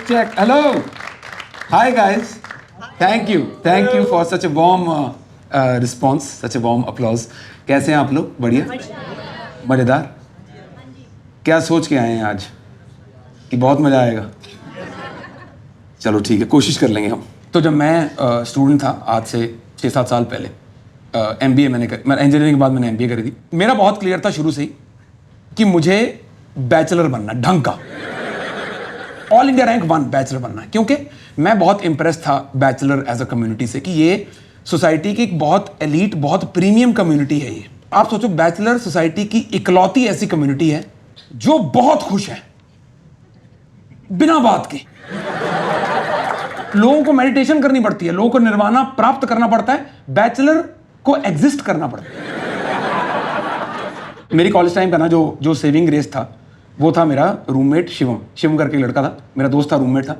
Check. Hello. Hi guys. Thank you for such a warm response, such a warm applause. कैसे हैं आप लोग? बढ़िया? मजेदार? क्या सोच के आए हैं आज कि बहुत मजा आएगा? चलो ठीक है, कोशिश कर लेंगे हम। तो जब मैं स्टूडेंट था आज से 6-7 साल पहले, MBA मैं इंजीनियरिंग के बाद मैंने MBA करी थी। मेरा बहुत क्लियर था शुरू से ही कि मुझे बैचलर बनना, ढंग का ऑल इंडिया रैंक 1 बैचलर बनना है, क्योंकि मैं बहुत इंप्रेस था बैचलर एज अ कम्युनिटी से कि ये सोसाइटी की एक बहुत एलीट, बहुत प्रीमियम कम्युनिटी है। ये आप सोचो, बैचलर सोसाइटी की इकलौती ऐसी कम्युनिटी है जो बहुत खुश है बिना बात के। लोगों को मेडिटेशन करनी पड़ती है, लोगों को निर्वाणा प्राप्त करना पड़ता है, बैचलर को एग्जिस्ट करना पड़ता है। मेरी कॉलेज टाइम का ना जो सेविंग रेस था, वो था मेरा रूममेट शिवम करके लड़का था, मेरा दोस्त था, रूममेट था,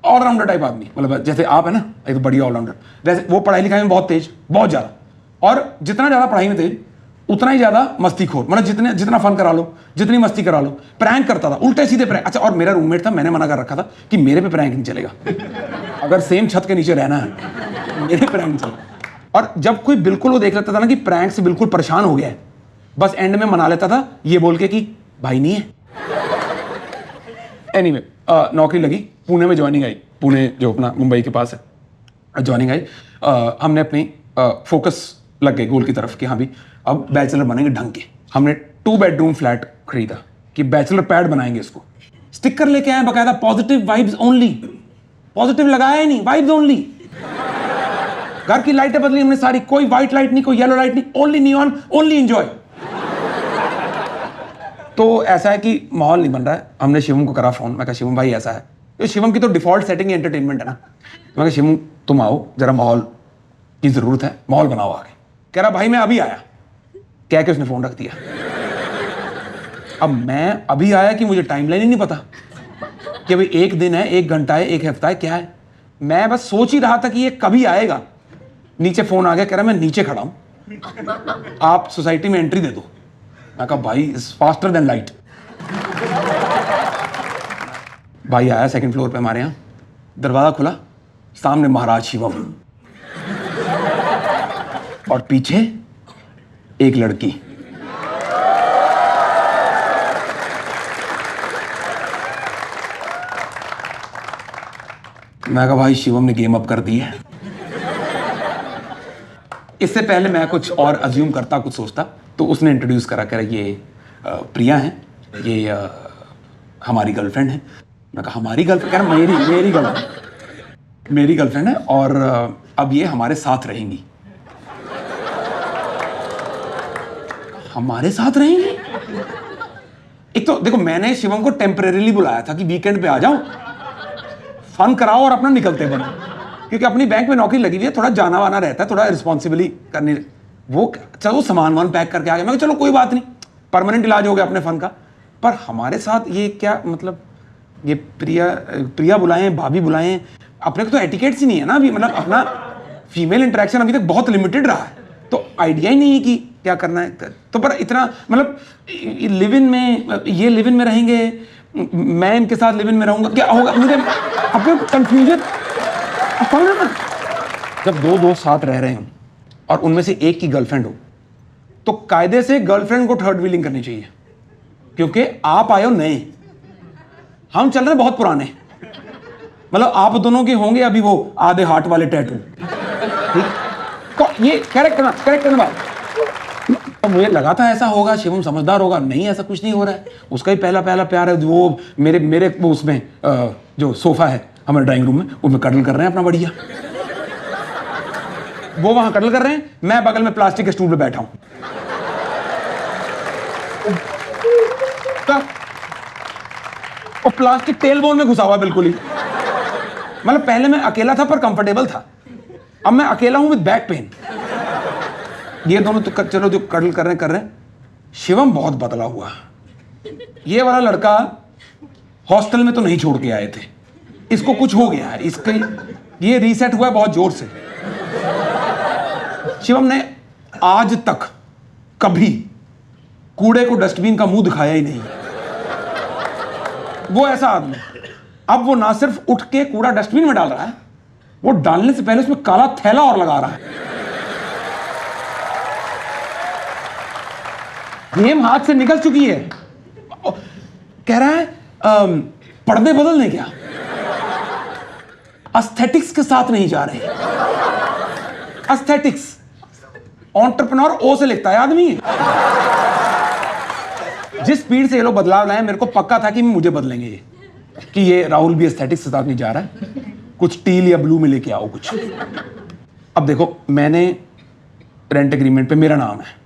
ऑलराउंडर टाइप आदमी, मतलब जैसे आप है ना, एक बढ़िया ऑलराउंडर। वैसे वो पढ़ाई लिखाई में बहुत तेज, बहुत ज़्यादा, और जितना ज़्यादा पढ़ाई में तेज उतना ही ज़्यादा मस्तीखोर, मतलब जितना फन करा लो, जितनी मस्ती करा लो, प्रैंक करता था, उल्टे सीधे प्रैंक। अच्छा, और मेरा रूममेट था, मैंने मना कर रखा था कि मेरे पे प्रैंक नहीं चलेगा, अगर सेम छत के नीचे रहना है मेरे प्रैंक नहीं चलेगा। और जब कोई बिल्कुल वो देख लेता था ना कि प्रैंक से बिल्कुल परेशान हो गया है, बस एंड में मना लेता था ये बोल के कि भाई नहीं है। एनीवे, नौकरी लगी, पुणे में ज्वाइनिंग आई, पुणे जो अपना मुंबई के पास है, ज्वाइनिंग आई। हमने अपनी फोकस लग गए गोल की तरफ कि हाँ भी अब बैचलर बनेंगे ढंग के। हमने 2 बेडरूम फ्लैट खरीदा कि बैचलर पैड बनाएंगे इसको। स्टिकर लेके आए बकायदा, पॉजिटिव वाइब्स ओनली, पॉजिटिव लगाया ही नहीं, वाइब्स ओनली। घर की लाइटें बदली हमने सारी, कोई व्हाइट लाइट नहीं, कोई येलो लाइट नहीं, ओनली नियॉन, ओनली एंजॉय। तो ऐसा है कि माहौल नहीं बन रहा है। हमने शिवम को करा फोन, मैं कहा शिवम भाई ऐसा है, तो शिवम की तो डिफॉल्ट सेटिंग एंटरटेनमेंट है ना। मैं कहा शिवम तुम आओ जरा, माहौल की जरूरत है, माहौल बनाओ आगे। कह रहा भाई मैं अभी आया, कह के उसने फोन रख दिया। अब मैं अभी आया कि मुझे टाइमलाइन ही नहीं पता कि अभी 1 दिन है, 1 घंटा है, 1 हफ्ता है, क्या है। मैं बस सोच ही रहा था कि ये कभी आएगा। नीचे फोन आ गया, कह रहा मैं नीचे खड़ा हूं, आप सोसाइटी में एंट्री दे दो। मैं कहा भाई इज फास्टर देन लाइट। भाई आया 2nd फ्लोर पे हमारे यहाँ, दरवाजा खुला, सामने महाराज शिवम और पीछे एक लड़की। मैं कहा भाई शिवम ने गेम अप कर दी है। इससे पहले मैं कुछ और अज्यूम करता, कुछ सोचता, तो उसने इंट्रोड्यूस करा, कह रहा ये प्रिया है, ये हमारी गर्लफ्रेंड है। मैं कहा हमारी गर्लफ्रेंड? कह रहा मेरी गर्लफ्रेंड है और अब ये हमारे साथ रहेंगी। हमारे साथ रहेंगी? एक तो देखो, मैंने शिवम को टेम्परेरीली बुलाया था कि वीकेंड पे आ जाओ, फन कराओ और अपना निकलते बनो, क्योंकि अपनी बैंक में नौकरी लगी हुई है, थोड़ा जाना वाना रहता है, थोड़ा रिस्पॉन्सिबिली करनी। वो चलो सामान वान पैक करके आ गया, मैं चलो कोई बात नहीं, परमानेंट इलाज हो गया अपने फन का। पर हमारे साथ ये क्या, मतलब ये प्रिया बुलाएं, भाभी बुलाएं, अपने को तो एटिकेट्स ही नहीं है ना अभी, मतलब अपना फीमेल इंटरेक्शन अभी तक बहुत लिमिटेड रहा है, तो आइडिया ही नहीं है कि क्या करना है। तो पर इतना मतलब लिव इन में रहेंगे, मैं इनके साथ लिव इन में रहूंगा, क्या होगा मुझे अपने कंफ्यूजन। जब 2 दोस्त साथ रह रहे हैं और उनमें से एक की गर्लफ्रेंड हो, तो कायदे से गर्लफ्रेंड को थर्ड व्हीलिंग करनी चाहिए, क्योंकि आप आए हो नए, हम चल रहे बहुत पुराने, मतलब आप दोनों के होंगे अभी वो आधे हार्ट वाले टैटू, ठीक। तो ये करेक्ट करना बात। तो मुझे लगा था ऐसा होगा, शिवम समझदार होगा, नहीं ऐसा कुछ नहीं हो रहा है। उसका ही पहला प्यार है, वो मेरे वो उसमें जो सोफा है हमारे ड्राइंग रूम में, उसमें कटल कर रहे हैं अपना बढ़िया। वो वहां कटल कर रहे हैं, मैं बगल में प्लास्टिक के स्टूल पे बैठा हूं। और प्लास्टिक टेल बोन में घुसा हुआ बिल्कुल ही, मतलब पहले मैं अकेला था पर कंफर्टेबल था, अब मैं अकेला हूं विद बैक पेन। ये दोनों तो चलो जो कटल कर रहे हैं। शिवम बहुत बदला हुआ, ये वाला लड़का हॉस्टल में तो नहीं छोड़ के आए थे, इसको कुछ हो गया है, इसका ये रीसेट हुआ है बहुत जोर से। शिवम ने आज तक कभी कूड़े को डस्टबिन का मुंह दिखाया ही नहीं, वो ऐसा आदमी, अब वो ना सिर्फ उठ के कूड़ा डस्टबिन में डाल रहा है, वो डालने से पहले उसमें काला थैला और लगा रहा है। गेम हाथ से निकल चुकी है। कह रहा है पर्दे बदलने क्या, एस्थेटिक्स के साथ नहीं जा रहे। एस्थेटिक्स, एंटरप्रेन्योर ओ से लिखता है आदमी। जिस स्पीड से ये लोग बदलाव लाए, मेरे को पक्का था कि मुझे बदलेंगे ये, कि ये राहुल भी एस्थेटिक्स के साथ नहीं जा रहा है, कुछ टील या ब्लू में लेके आओ कुछ। अब देखो, मैंने रेंट एग्रीमेंट पे मेरा नाम है,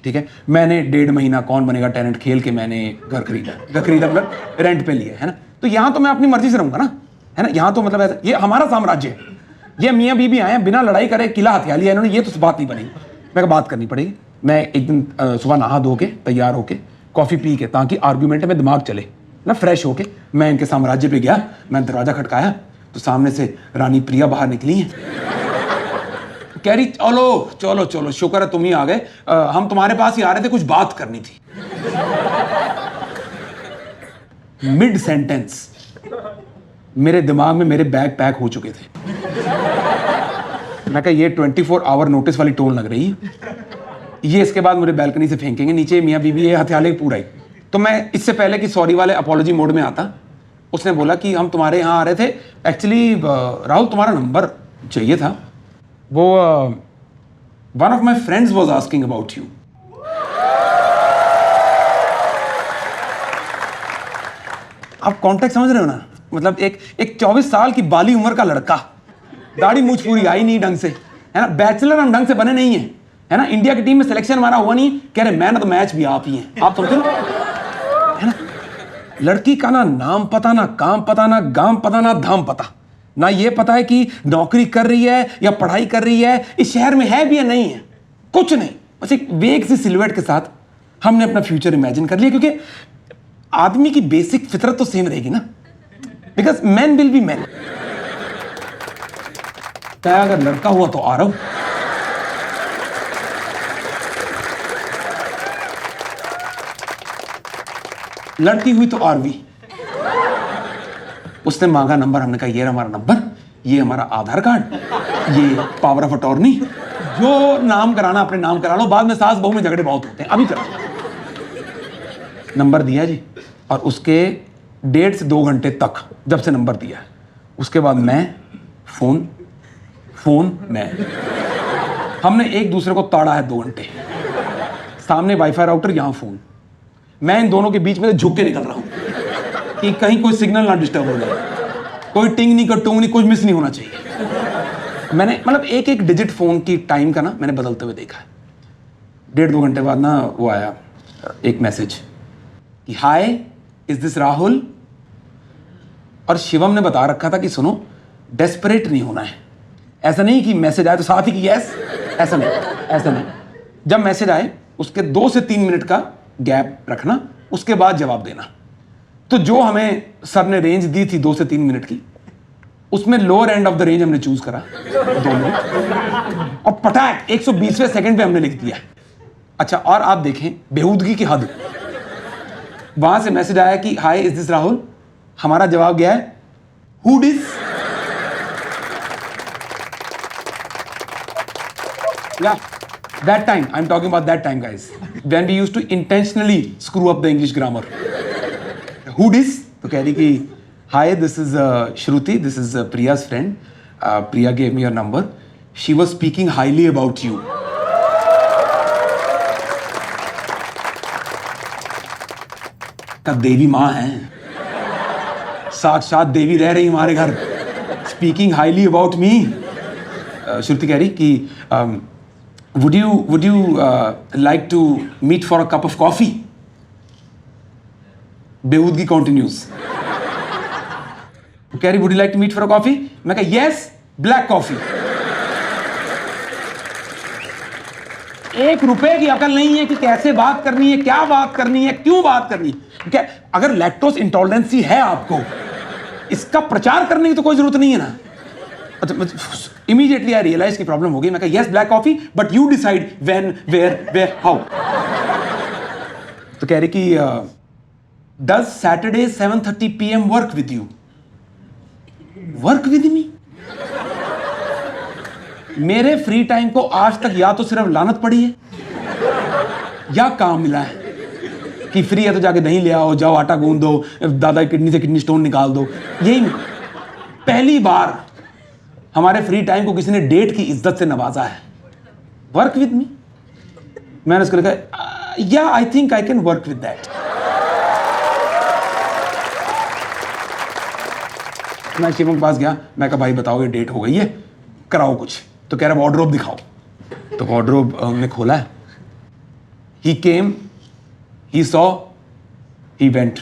ठीक है, मैंने 1.5 महीना कौन बनेगा टेनेंट खेल के मैंने घर खरीदा मतलब रेंट पे लिया है ना, तो यहां तो मैं अपनी मर्जी से रहूंगा ना, है ना। यहां तो मतलब ऐसा, ये हमारा साम्राज्य है, ये मियाँ बीबी आए बिना लड़ाई करे किला हथिया लिया इन्होंने, ये तो बात नहीं बनेगी, मैं बात करनी पड़ेगी। मैं एक दिन सुबह नहा धो के तैयार होके कॉफी पी के, ताकि आर्ग्यूमेंट में दिमाग चले ना, फ्रेश होके मैं इनके साम्राज्य पे गया। मैं दरवाजा खटकाया तो सामने से रानी प्रिया बाहर निकली है। कह रही चलो चलो चलो, शुक्र है तुम ही आ गए, हम तुम्हारे पास ही आ रहे थे, कुछ बात करनी थी। मिड सेंटेंस मेरे दिमाग में मेरे बैग पैक हो चुके थे। मैं कहा ये 24 आवर नोटिस वाली टोन लग रही है, ये इसके बाद मुझे बैल्कनी से फेंकेंगे नीचे, मियाँ बीबी ये हथियाले पूरा ही। तो मैं इससे पहले कि सॉरी वाले अपॉलॉजी मोड में आता, उसने बोला कि हम तुम्हारे यहाँ आ रहे थे, एक्चुअली राहुल तुम्हारा नंबर चाहिए था, वो one of my friends was asking about you. आप कॉन्टेक्स्ट समझ रहे हो ना, मतलब एक 24 साल की बाली उम्र का लड़का, दाढ़ी मूछ पूरी आई नहीं ढंग से, है ना, बैचलर हम ढंग से बने नहीं है ना, इंडिया की टीम में सिलेक्शन हमारा हुआ नहीं, कह रहे मैन ऑफ द मैच भी आप ही हैं। आप समझते हो, है ना। लड़की का ना नाम पता, ना काम पता, ना गांव पता, ना धाम पता, ना ये पता है कि नौकरी कर रही है या पढ़ाई कर रही है, इस शहर में है भी या नहीं है, कुछ नहीं, बस एक वेग सी सिलुएट के साथ हमने अपना फ्यूचर इमेजिन कर लिया, क्योंकि आदमी की बेसिक फितरत तो सेम रहेगी ना, because man will be man. क्या अगर लड़का हुआ तो आ रहा हूं, लड़की हुई तो आरवी। उसने मांगा नंबर, हमने कहा ये हमारा नंबर, ये हमारा आधार कार्ड, ये पावर ऑफ अटॉर्नी, जो नाम कराना अपने नाम करा लो, बाद में सास बहू में झगड़े बहुत होते हैं, अभी करा। नंबर दिया जी, और उसके 1.5 से 2 घंटे तक जब से नंबर दिया, उसके बाद मैं फोन मैं, हमने एक दूसरे को ताड़ा है 2 घंटे, सामने वाईफाई राउटर, यहां फोन, मैं इन दोनों के बीच में झुक के निकल रहा हूं कि कहीं कोई सिग्नल ना डिस्टर्ब हो जाए, कोई टिंग नहीं, टूंग नहीं, कुछ मिस नहीं होना चाहिए। मैंने मतलब एक डिजिट फोन की टाइम का ना मैंने बदलते हुए देखा है। 1.5-2 घंटे बाद ना वो आया एक मैसेज कि हाय इज दिस राहुल, और शिवम ने बता रखा था कि सुनो डेस्परेट नहीं होना है, ऐसा नहीं कि मैसेज आए तो साथ ही कि यस, ऐसा नहीं। जब मैसेज आए उसके 2 से 3 मिनट का गैप रखना, उसके बाद जवाब देना। तो जो हमें सर ने रेंज दी थी 2 से 3 मिनट की, उसमें lower end of the range हमने चूज करा 2 मिनट, और पटाक 120वें सेकंड पे हमने लिख दिया। अच्छा, और आप देखें बेहूदगी की हद, वहां से मैसेज आया कि हाय इज दिस राहुल, हमारा जवाब गया है who this. Yeah, that time, I'm talking about that time, guys, when we used to intentionally screw up the English grammar. Who dis? तो कह रही कि hi, this is Shruti, this is Priya's friend. Priya gave me your number. She was speaking highly about you. का देवी माँ है, साक्षात देवी रह रही हमारे घर, स्पीकिंग हाईली अबाउट मी। श्रुति कह रही कि would you like to meet for a cup of coffee? बेहूदगी continues. कह रही would you like to meet for a coffee? मैं कहा yes, black coffee. 1 रुपए की अकल नहीं है कि कैसे बात करनी है, क्या बात करनी है, क्यों बात करनी है। क्या अगर लैक्टोज इंटॉलरेंसी है आपको, इसका प्रचार करने की तो कोई जरूरत नहीं है ना। इमीडिएटली आई रियलाइज की प्रॉब्लम हो गई। मैं कहा yes black coffee, but you decide when, where, how. तो कह रही कि does Saturday 7:30 PM work with you? Work with me? मेरे फ्री टाइम को आज तक या तो सिर्फ लानत पड़ी है या काम मिला है कि फ्री है तो जाके दही ले आओ, जाओ आटा गूंद दो, दादा की किडनी से किडनी स्टोन निकाल दो। यही पहली बार हमारे फ्री टाइम को किसी ने डेट की इज्जत से नवाजा है। वर्क विद मी? मैंने उसको लिखा या I think I can work with that. मैं शिवम के पास गया, मैं कहा भाई बताओ ये डेट हो गई है, कराओ कुछ। तो कह रहा वार्डरोब दिखाओ। तो वार्डरोब हमने खोला है। ही केम, he saw, he went.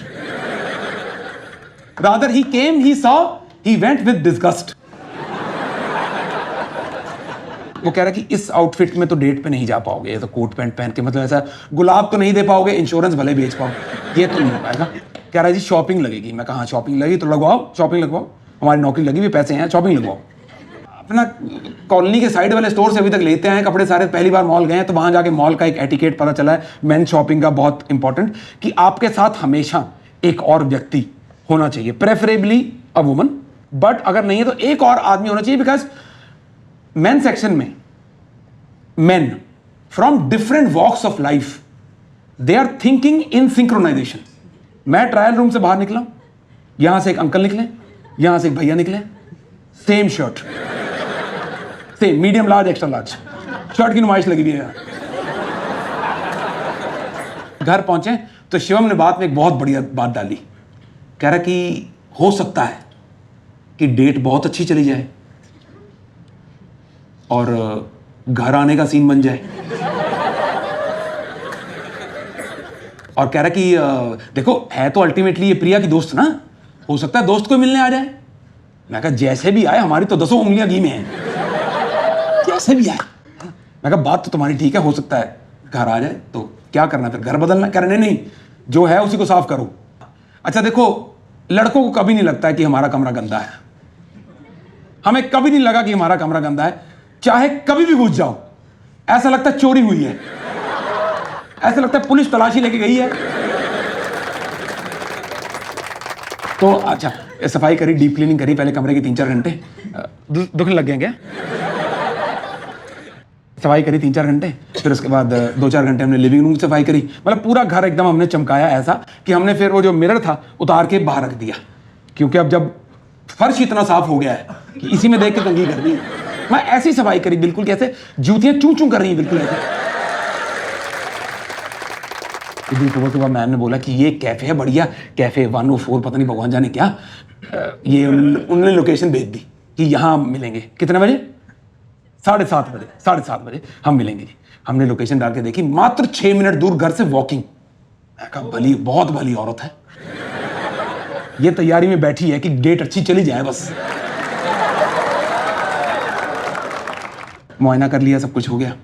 Rather, he came, he saw, he went with disgust. वो कह रहा कि इस आउटफिट में तो डेट पे नहीं जा पाओगे, ये तो कोट पैंट पहन के, मतलब ऐसा गुलाब तो नहीं दे पाओगे, इंश्योरेंस भले बेच पाओ, ये तो नहीं हो पाएगा। कह रहा है जी शॉपिंग लगेगी। मैं कहा शॉपिंग लगेगी तो लगवाओ, शॉपिंग लगवाओ, हमारी नौकरी लगी हुई, पैसे हैं, शॉपिंग लगवाओ। अपना कॉलोनी के साइड वाले स्टोर से अभी तक लेते हैं कपड़े सारे। पहली बार मॉल गए हैं तो वहां जाके मॉल का एक एटिकेट पता चला है, मेन शॉपिंग का बहुत इंपॉर्टेंट, कि आपके साथ हमेशा एक और व्यक्ति होना चाहिए, प्रेफरेबली अ वुमन, बट अगर नहीं है तो एक और आदमी होना चाहिए। बिकॉज मेन सेक्शन में men from different walks of life they are thinking in synchronization. मैं ट्रायल रूम से बाहर निकला, यहां से एक अंकल निकले, यहां से एक भैया निकले, same shirt, same medium large extra large shirt की नुमाइश लगी हुई है। घर पहुंचे तो शिवम ने बात में एक बहुत बढ़िया बात डाली। कह रहा कि हो सकता है कि डेट बहुत अच्छी चली जाए और घर आने का सीन बन जाए, और कह रहा कि देखो है तो अल्टीमेटली ये प्रिया की दोस्त ना, हो सकता है दोस्त को मिलने आ जाए। मैं कहा जैसे भी आए, हमारी तो 10 उंगलियां घी में हैं, जैसे भी आए। मैं कहा बात तो तुम्हारी ठीक है, हो सकता है घर आ जाए, तो क्या करना फिर, घर बदलना? कह रहे नहीं, जो है उसी को साफ करो। अच्छा देखो, लड़कों को कभी नहीं लगता है कि हमारा कमरा गंदा है, हमें कभी नहीं लगा कि हमारा कमरा गंदा है, चाहे कभी भी घुस जाओ ऐसा लगता है चोरी हुई है, ऐसा लगता है पुलिस तलाशी लेके गई है। तो अच्छा सफाई करी, डीप क्लीनिंग करी पहले कमरे की 3-4 घंटे। दुखने लग गए क्या? सफाई करी 3-4 घंटे, फिर उसके बाद 2-4 घंटे हमने लिविंग रूम सफाई करी। मतलब पूरा घर एकदम हमने चमकाया ऐसा कि हमने फिर वो जो मिरर था उतार के बाहर रख दिया, क्योंकि अब जब फर्श इतना साफ हो गया है कि इसी में देख के तंगी कर दी। मैं ऐसी सफाई करी बिल्कुल, कैसे जूतियां चूं चूं कर रही हैं बिल्कुल ऐसे। सुबह मैम ने बोला कि ये कैफे है बढ़िया, कैफे 104 पता नहीं भगवान जाने क्या, ये उन्होंने लोकेशन भेज दी कि यहाँ मिलेंगे। कितने बजे? 7:30 बजे, 7:30 बजे हम मिलेंगे जी। हमने लोकेशन डाल के देखी, मात्र 6 मिनट दूर घर से वॉकिंग। मैं कहा भली, बहुत भली औरत है, ये तैयारी में बैठी है कि डेट अच्छी चली जाए बस। मुआयना कर लिया, सब कुछ हो गया,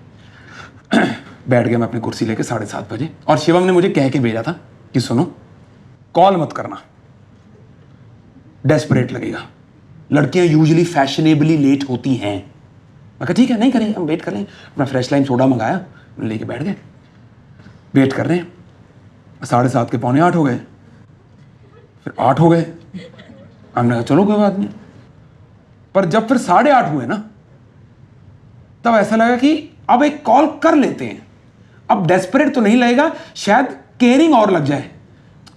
बैठ गया मैं अपनी कुर्सी लेके 7:30 बजे। और शिवम ने मुझे कह के भेजा था कि सुनो, कॉल मत करना, डेस्परेट लगेगा, लड़कियां यूजुअली फैशनेबली लेट होती हैं। मैं कहा ठीक है, नहीं करेंगे, हम वेट कर लें। अपना फ्रेश लाइम सोडा मंगाया, लेके बैठ गए, वेट कर रहे हैं। 7:30 के 7:45 हो गए, फिर 8 हो गए। हमने कहा चलो कोई बात नहीं। पर जब फिर 8:30 हुए ना, तब ऐसा लगा कि अब एक कॉल कर लेते हैं। अब डेस्परेट तो नहीं लगेगा, शायद केयरिंग और लग जाए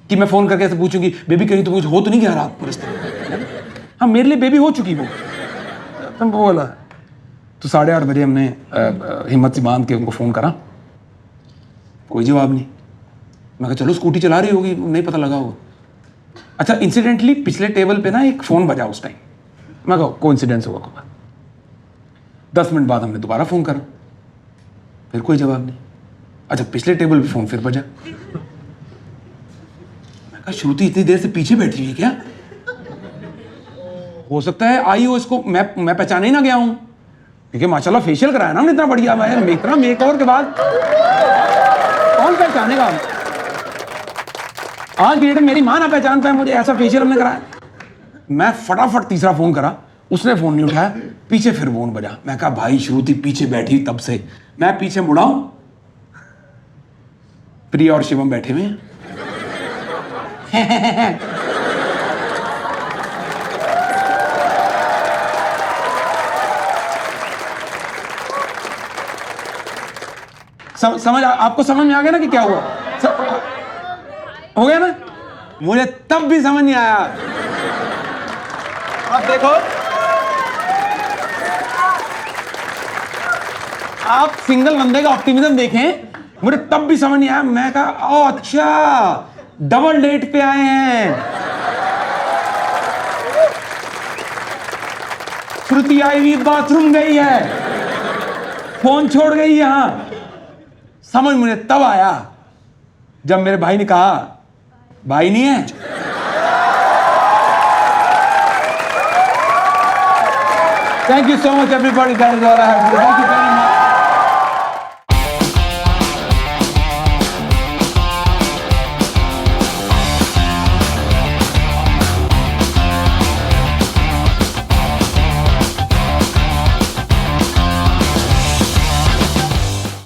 कि मैं फोन करके ऐसे पूछूंगी बेबी कहीं तो कुछ हो तो नहीं गया रात पर? हाँ मेरे लिए बेबी हो चुकी वो, तुम बोला। तो 8:30 बजे हमने हिम्मत से बांध के उनको फोन करा, कोई जवाब नहीं। मैं कहा चलो स्कूटी चला रही होगी, नहीं पता लगा होगा। अच्छा इंसिडेंटली पिछले टेबल पे ना एक फोन बजा उस टाइम। मैं कहा कोइंसिडेंस होगा। 10 मिनट बाद हमने दोबारा फोन करा, फिर कोई जवाब नहीं। अच्छा पिछले टेबल पे फोन फिर बजा। मैं कहा श्रुति इतनी देर से पीछे बैठी हुई है क्या? हो सकता है आई हो इसको, मैं पहचाने ही ना गया हूं, क्योंकि माशाल्लाह फेशियल कराया ना हमने इतना बढ़िया। मैं इतना मेकओवर के बाद कौन पहचानेगा? आज की डेट में मेरी मां ना पहचान पाए मुझे, ऐसा फेशियल हमने कराया। मैं फटाफट तीसरा फोन करा, उसने फोन नहीं उठाया, पीछे फिर फोन बजा। मैं कहा भाई श्रुति पीछे बैठी तब से। मैं पीछे मुड़ा हूं, प्रिया और शिवम बैठे हुए हैं। आपको समझ में आ गया ना कि क्या हुआ? हो गया ना? मुझे तब भी समझ नहीं आया। आप देखो, आप सिंगल बंदे का ऑप्टिमिज्म देखें, मुझे तब भी समझ नहीं आया। मैं कहा ओ अच्छा, डबल डेट पे आए हैं। श्रुति आई हुई बाथरूम गई है, फोन छोड़ गई यहां। समझ मुझे तब आया जब मेरे भाई ने कहा, भाई नहीं है। Thank you so much everybody, that is all I have to do.